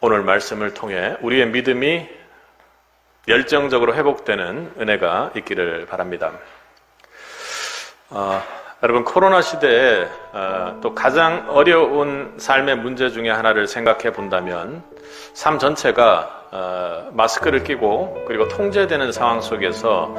오늘 말씀을 통해 우리의 믿음이 열정적으로 회복되는 은혜가 있기를 바랍니다. 여러분, 코로나 시대에 또 가장 어려운 삶의 문제 중에 하나를 생각해 본다면 삶 전체가 마스크를 끼고 그리고 통제되는 상황 속에서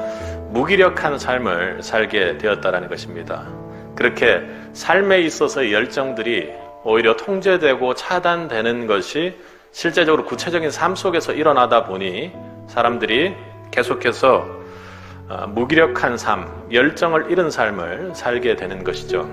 무기력한 삶을 살게 되었다는 것입니다. 그렇게 삶에 있어서의 열정들이 오히려 통제되고 차단되는 것이 실제적으로 구체적인 삶 속에서 일어나다 보니 사람들이 계속해서 무기력한 삶, 열정을 잃은 삶을 살게 되는 것이죠.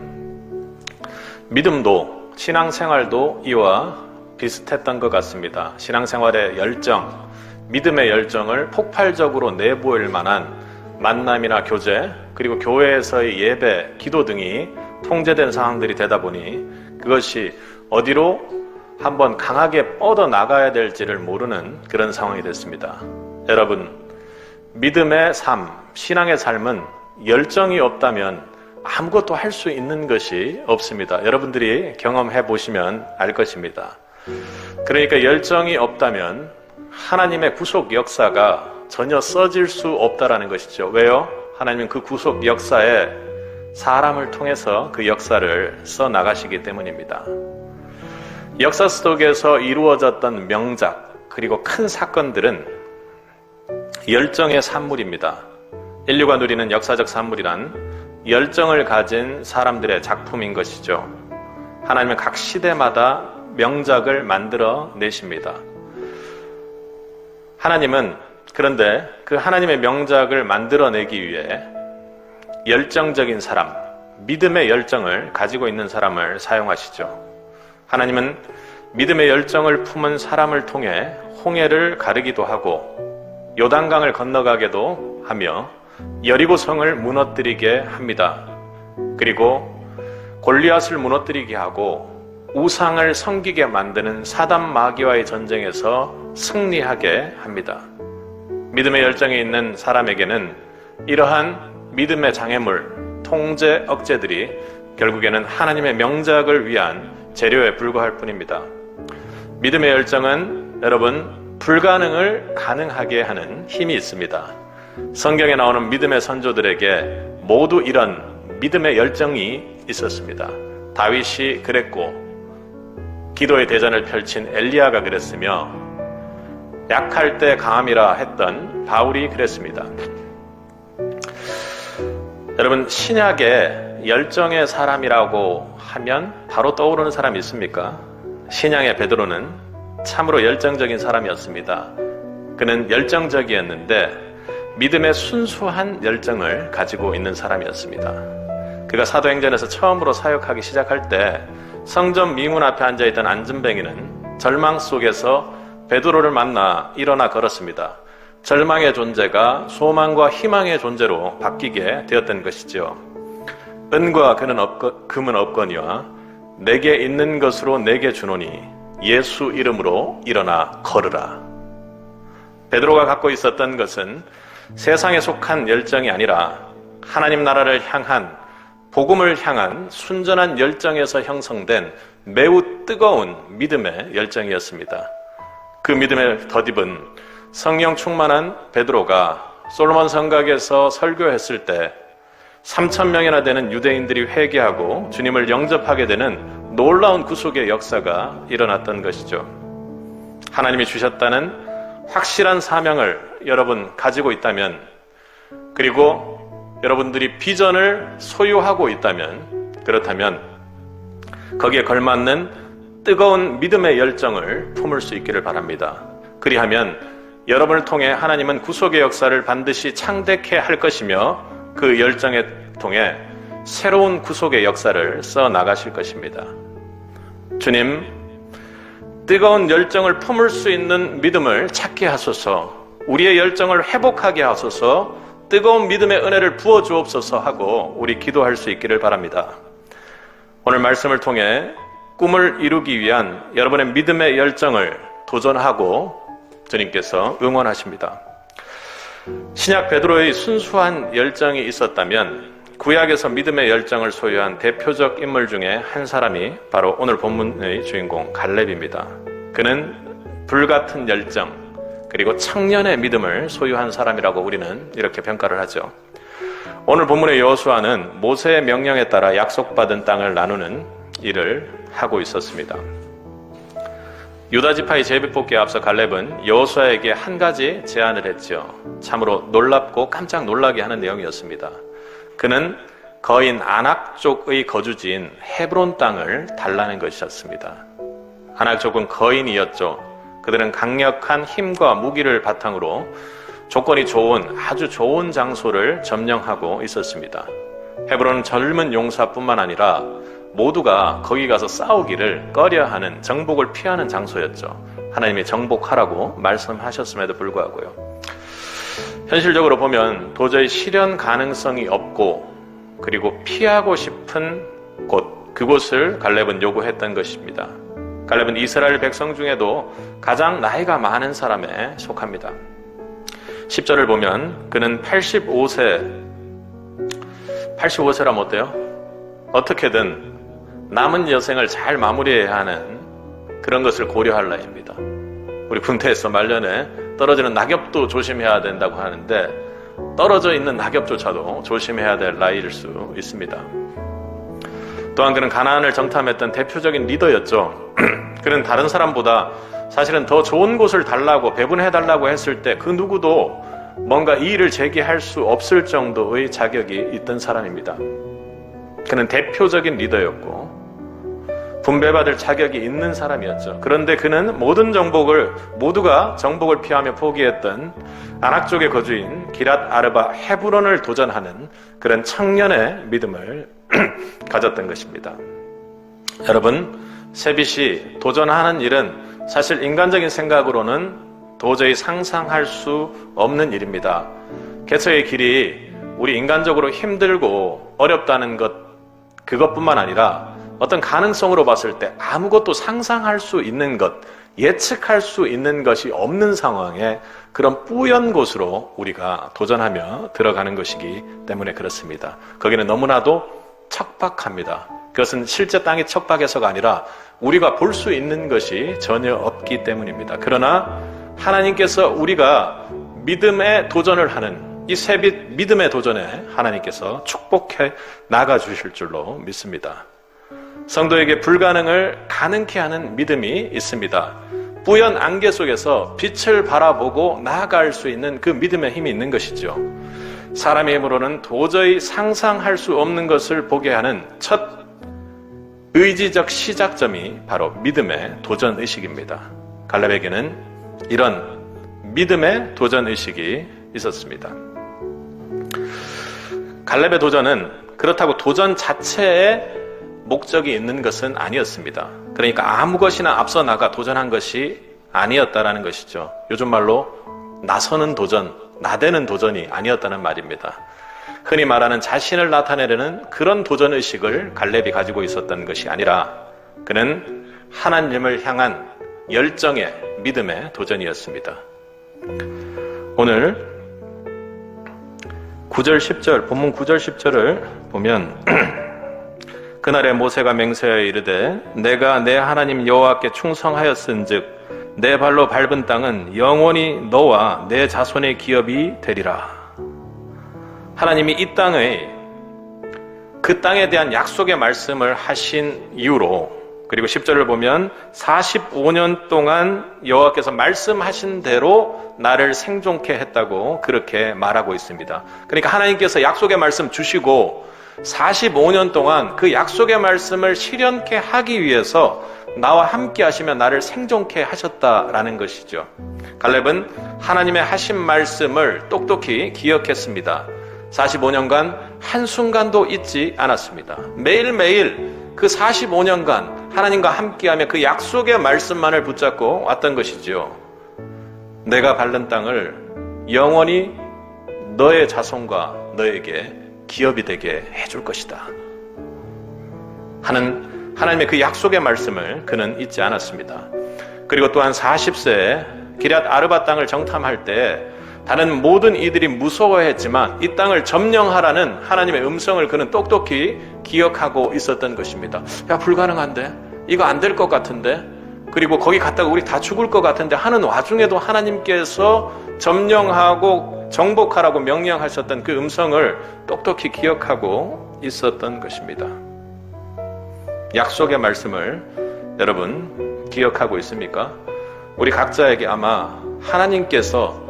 믿음도, 신앙생활도 이와 비슷했던 것 같습니다. 신앙생활의 열정, 믿음의 열정을 폭발적으로 내보일 만한 만남이나 교제, 그리고 교회에서의 예배, 기도 등이 통제된 상황들이 되다 보니 그것이 어디로 한번 강하게 뻗어나가야 될지를 모르는 그런 상황이 됐습니다. 여러분, 믿음의 삶, 신앙의 삶은 열정이 없다면 아무것도 할 수 있는 것이 없습니다. 여러분들이 경험해 보시면 알 것입니다. 그러니까 열정이 없다면 하나님의 구속 역사가 전혀 써질 수 없다라는 것이죠. 왜요? 하나님은 그 구속 역사에 사람을 통해서 그 역사를 써나가시기 때문입니다. 역사 속에서 이루어졌던 명작 그리고 큰 사건들은 열정의 산물입니다. 인류가 누리는 역사적 산물이란 열정을 가진 사람들의 작품인 것이죠. 하나님은 각 시대마다 명작을 만들어 내십니다. 하나님은 그런데 그 하나님의 명작을 만들어내기 위해 열정적인 사람, 믿음의 열정을 가지고 있는 사람을 사용하시죠. 하나님은 믿음의 열정을 품은 사람을 통해 홍해를 가르기도 하고 요단강을 건너가게도 하며 여리고성을 무너뜨리게 합니다. 그리고 골리앗을 무너뜨리게 하고 우상을 섬기게 만드는 사단 마귀와의 전쟁에서 승리하게 합니다. 믿음의 열정이 있는 사람에게는 이러한 믿음의 장애물, 통제 억제들이 결국에는 하나님의 명작을 위한 재료에 불과할 뿐입니다. 믿음의 열정은 여러분, 불가능을 가능하게 하는 힘이 있습니다. 성경에 나오는 믿음의 선조들에게 모두 이런 믿음의 열정이 있었습니다. 다윗이 그랬고 기도의 대전을 펼친 엘리야가 그랬으며 약할 때 강함이라 했던 바울이 그랬습니다. 여러분, 신약에 열정의 사람이라고 하면 바로 떠오르는 사람이 있습니까? 신약의 베드로는 참으로 열정적인 사람이었습니다. 그는 열정적이었는데 믿음의 순수한 열정을 가지고 있는 사람이었습니다. 그가 사도행전에서 처음으로 사역하기 시작할 때 성전 미문 앞에 앉아있던 안전뱅이는 절망 속에서 베드로를 만나 일어나 걸었습니다. 절망의 존재가 소망과 희망의 존재로 바뀌게 되었던 것이죠. 은과 금은 없거니와 내게 있는 것으로 내게 주노니 예수 이름으로 일어나 걸으라. 베드로가 갖고 있었던 것은 세상에 속한 열정이 아니라 하나님 나라를 향한, 복음을 향한 순전한 열정에서 형성된 매우 뜨거운 믿음의 열정이었습니다. 그 믿음의 덧입은 성령 충만한 베드로가 솔로몬 성곽에서 설교했을 때 3,000명이나 되는 유대인들이 회개하고 주님을 영접하게 되는 놀라운 구속의 역사가 일어났던 것이죠. 하나님이 주셨다는 확실한 사명을 여러분 가지고 있다면, 그리고 여러분들이 비전을 소유하고 있다면, 그렇다면 거기에 걸맞는 뜨거운 믿음의 열정을 품을 수 있기를 바랍니다. 그리하면 여러분을 통해 하나님은 구속의 역사를 반드시 창대케 할 것이며 그 열정에 통해 새로운 구속의 역사를 써나가실 것입니다. 주님, 뜨거운 열정을 품을 수 있는 믿음을 찾게 하소서, 우리의 열정을 회복하게 하소서, 뜨거운 믿음의 은혜를 부어주옵소서 하고 우리 기도할 수 있기를 바랍니다. 오늘 말씀을 통해 꿈을 이루기 위한 여러분의 믿음의 열정을 도전하고 주님께서 응원하십니다. 신약 베드로의 순수한 열정이 있었다면 구약에서 믿음의 열정을 소유한 대표적 인물 중에 한 사람이 바로 오늘 본문의 주인공 갈렙입니다. 그는 불같은 열정, 그리고 청년의 믿음을 소유한 사람이라고 우리는 이렇게 평가를 하죠. 오늘 본문의 여호수아는 모세의 명령에 따라 약속받은 땅을 나누는 일을 하고 있었습니다. 유다 지파의 제비뽑기에 앞서 갈렙은 여호수아에게 한 가지 제안을 했죠. 참으로 놀랍고 깜짝 놀라게 하는 내용이었습니다. 그는 거인 아낙 쪽의 거주지인 헤브론 땅을 달라는 것이었습니다. 아낙 쪽은 거인이었죠. 그들은 강력한 힘과 무기를 바탕으로 조건이 좋은 아주 좋은 장소를 점령하고 있었습니다. 헤브론은 젊은 용사뿐만 아니라 모두가 거기 가서 싸우기를 꺼려하는, 정복을 피하는 장소였죠. 하나님이 정복하라고 말씀하셨음에도 불구하고요. 현실적으로 보면 도저히 실현 가능성이 없고 그리고 피하고 싶은 곳, 그곳을 갈렙은 요구했던 것입니다. 갈렙은 이스라엘 백성 중에도 가장 나이가 많은 사람에 속합니다. 10절을 보면 그는 85세라면 어때요? 어떻게든 남은 여생을 잘 마무리해야 하는 그런 것을 고려할 나이입니다. 우리 군대에서 말년에 떨어지는 낙엽도 조심해야 된다고 하는데 떨어져 있는 낙엽조차도 조심해야 될 나이일 수 있습니다. 또한 그는 가나안을 정탐했던 대표적인 리더였죠. 그는 다른 사람보다 사실은 더 좋은 곳을 달라고 배분해달라고 했을 때 그 누구도 뭔가 이의를 제기할 수 없을 정도의 자격이 있던 사람입니다. 그는 대표적인 리더였고 분배받을 자격이 있는 사람이었죠. 그런데 그는 모두가 정복을 피하며 포기했던 아낙 쪽의 거주인 기랏 아르바 헤브론을 도전하는 그런 청년의 믿음을 가졌던 것입니다. 여러분, 세빗이 도전하는 일은 사실 인간적인 생각으로는 도저히 상상할 수 없는 일입니다. 개척의 길이 우리 인간적으로 힘들고 어렵다는 것, 그것뿐만 아니라 어떤 가능성으로 봤을 때 아무것도 상상할 수 있는 것, 예측할 수 있는 것이 없는 상황에 그런 뿌연 곳으로 우리가 도전하며 들어가는 것이기 때문에 그렇습니다. 거기는 너무나도 척박합니다. 그것은 실제 땅이 척박해서가 아니라 우리가 볼 수 있는 것이 전혀 없기 때문입니다. 그러나 하나님께서 우리가 믿음의 도전을 하는 이 세빗 믿음의 도전에 하나님께서 축복해 나가주실 줄로 믿습니다. 성도에게 불가능을 가능케 하는 믿음이 있습니다. 뿌연 안개 속에서 빛을 바라보고 나아갈 수 있는 그 믿음의 힘이 있는 것이죠. 사람의 힘으로는 도저히 상상할 수 없는 것을 보게 하는 첫 의지적 시작점이 바로 믿음의 도전의식입니다. 갈렙에게는 이런 믿음의 도전의식이 있었습니다. 갈렙의 도전은 그렇다고 도전 자체에 목적이 있는 것은 아니었습니다. 그러니까 아무 것이나 앞서 나가 도전한 것이 아니었다라는 것이죠. 요즘 말로 나서는 도전, 나대는 도전이 아니었다는 말입니다. 흔히 말하는 자신을 나타내려는 그런 도전의식을 갈렙이 가지고 있었던 것이 아니라 그는 하나님을 향한 열정의 믿음의 도전이었습니다. 오늘 9절 10절 본문 9절 10절을 보면 그날에 모세가 맹세하여 이르되 내가 내 하나님 여호와께 충성하였은즉 내 발로 밟은 땅은 영원히 너와 내 자손의 기업이 되리라. 하나님이 이 땅의 그 땅에 대한 약속의 말씀을 하신 이후로 그리고 10절을 보면 45년 동안 여호와께서 말씀하신 대로 나를 생존케 했다고 그렇게 말하고 있습니다. 그러니까 하나님께서 약속의 말씀 주시고 45년 동안 그 약속의 말씀을 실현케 하기 위해서 나와 함께 하시며 나를 생존케 하셨다라는 것이죠. 갈렙은 하나님의 하신 말씀을 똑똑히 기억했습니다. 45년간 한순간도 잊지 않았습니다. 매일매일 그 45년간 하나님과 함께하며 그 약속의 말씀만을 붙잡고 왔던 것이죠. 내가 밟는 땅을 영원히 너의 자손과 너에게 기업이 되게 해줄 것이다 하는 하나님의 그 약속의 말씀을 그는 잊지 않았습니다. 그리고 또한 40세에 기럇 아르바 땅을 정탐할 때 다른 모든 이들이 무서워했지만 이 땅을 점령하라는 하나님의 음성을 그는 똑똑히 기억하고 있었던 것입니다. 야, 불가능한데? 이거 안 될 것 같은데? 그리고 거기 갔다가 우리 다 죽을 것 같은데 하는 와중에도 하나님께서 점령하고 정복하라고 명령하셨던 그 음성을 똑똑히 기억하고 있었던 것입니다. 약속의 말씀을 여러분 기억하고 있습니까? 우리 각자에게 아마 하나님께서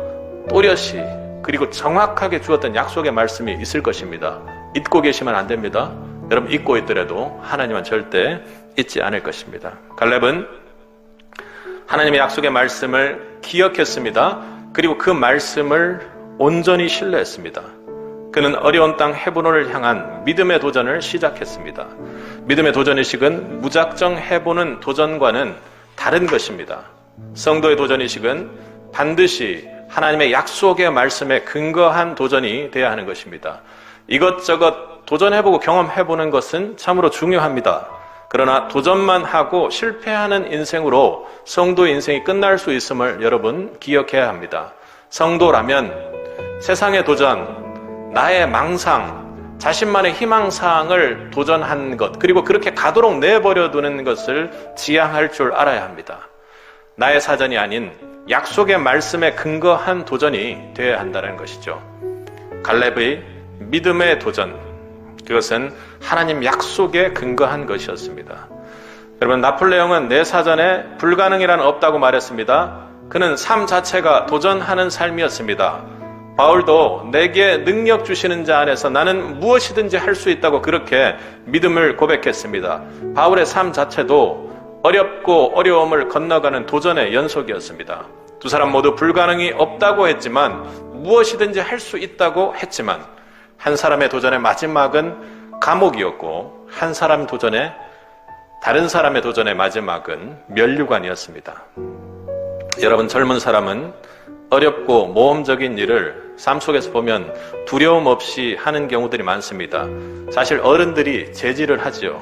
또렷이 그리고 정확하게 주었던 약속의 말씀이 있을 것입니다. 잊고 계시면 안 됩니다. 여러분 잊고 있더라도 하나님은 절대 잊지 않을 것입니다. 갈렙은 하나님의 약속의 말씀을 기억했습니다. 그리고 그 말씀을 온전히 신뢰했습니다. 그는 어려운 땅 헤브론을 향한 믿음의 도전을 시작했습니다. 믿음의 도전의식은 무작정 해보는 도전과는 다른 것입니다. 성도의 도전의식은 반드시 하나님의 약속의 말씀에 근거한 도전이 되어야 하는 것입니다. 이것저것 도전해보고 경험해보는 것은 참으로 중요합니다. 그러나 도전만 하고 실패하는 인생으로 성도의 인생이 끝날 수 있음을 여러분 기억해야 합니다. 성도라면 세상의 도전, 나의 망상, 자신만의 희망사항을 도전한 것, 그리고 그렇게 가도록 내버려 두는 것을 지향할 줄 알아야 합니다. 나의 사전이 아닌 약속의 말씀에 근거한 도전이 되어야 한다는 것이죠. 갈렙의 믿음의 도전, 그것은 하나님 약속에 근거한 것이었습니다. 여러분, 나폴레옹은 내 사전에 불가능이란 없다고 말했습니다. 그는 삶 자체가 도전하는 삶이었습니다. 바울도 내게 능력 주시는 자 안에서 나는 무엇이든지 할 수 있다고 그렇게 믿음을 고백했습니다. 바울의 삶 자체도 어렵고 어려움을 건너가는 도전의 연속이었습니다. 두 사람 모두 불가능이 없다고 했지만 무엇이든지 할 수 있다고 했지만 한 사람의 도전의 마지막은 감옥이었고 다른 사람의 도전의 마지막은 면류관이었습니다. 여러분, 젊은 사람은 어렵고 모험적인 일을 삶 속에서 보면 두려움 없이 하는 경우들이 많습니다. 사실 어른들이 제지를 하지요.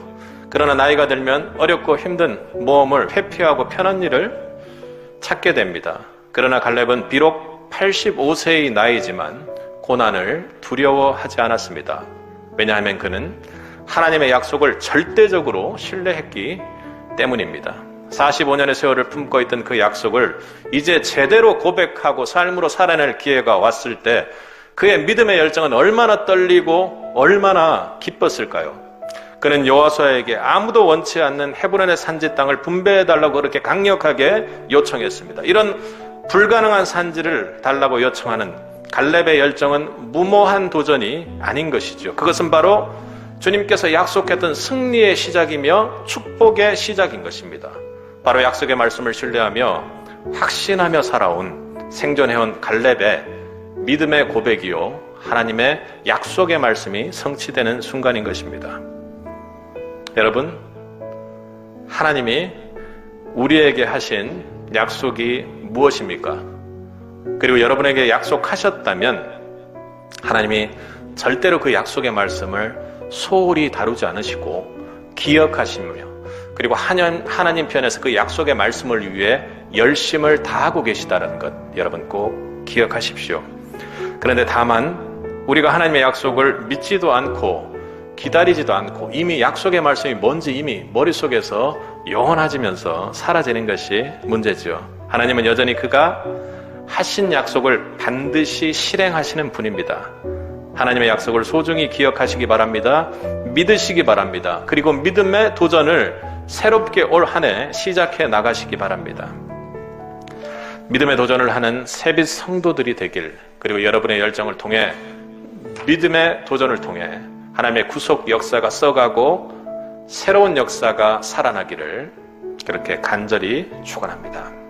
그러나 나이가 들면 어렵고 힘든 모험을 회피하고 편한 일을 찾게 됩니다. 그러나 갈렙은 비록 85세의 나이지만 고난을 두려워하지 않았습니다. 왜냐하면 그는 하나님의 약속을 절대적으로 신뢰했기 때문입니다. 45년의 세월을 품고 있던 그 약속을 이제 제대로 고백하고 삶으로 살아낼 기회가 왔을 때 그의 믿음의 열정은 얼마나 떨리고 얼마나 기뻤을까요? 그는 여호수아에게 아무도 원치 않는 헤브론의 산지 땅을 분배해달라고 그렇게 강력하게 요청했습니다. 이런 불가능한 산지를 달라고 요청하는 갈렙의 열정은 무모한 도전이 아닌 것이죠. 그것은 바로 주님께서 약속했던 승리의 시작이며 축복의 시작인 것입니다. 바로 약속의 말씀을 신뢰하며 확신하며 살아온 생존해온 갈렙의 믿음의 고백이요 하나님의 약속의 말씀이 성취되는 순간인 것입니다. 여러분, 하나님이 우리에게 하신 약속이 무엇입니까? 그리고 여러분에게 약속하셨다면 하나님이 절대로 그 약속의 말씀을 소홀히 다루지 않으시고 기억하시며 그리고 하나님 편에서 그 약속의 말씀을 위해 열심을 다하고 계시다는 것 여러분 꼭 기억하십시오. 그런데 다만 우리가 하나님의 약속을 믿지도 않고 기다리지도 않고 이미 약속의 말씀이 뭔지 이미 머릿속에서 영원해지면서 사라지는 것이 문제죠. 하나님은 여전히 그가 하신 약속을 반드시 실행하시는 분입니다. 하나님의 약속을 소중히 기억하시기 바랍니다. 믿으시기 바랍니다. 그리고 믿음의 도전을 새롭게 올 한 해 시작해 나가시기 바랍니다. 믿음의 도전을 하는 새빛 성도들이 되길, 그리고 여러분의 열정을 통해 믿음의 도전을 통해 하나님의 구속 역사가 써가고 새로운 역사가 살아나기를 그렇게 간절히 축원합니다.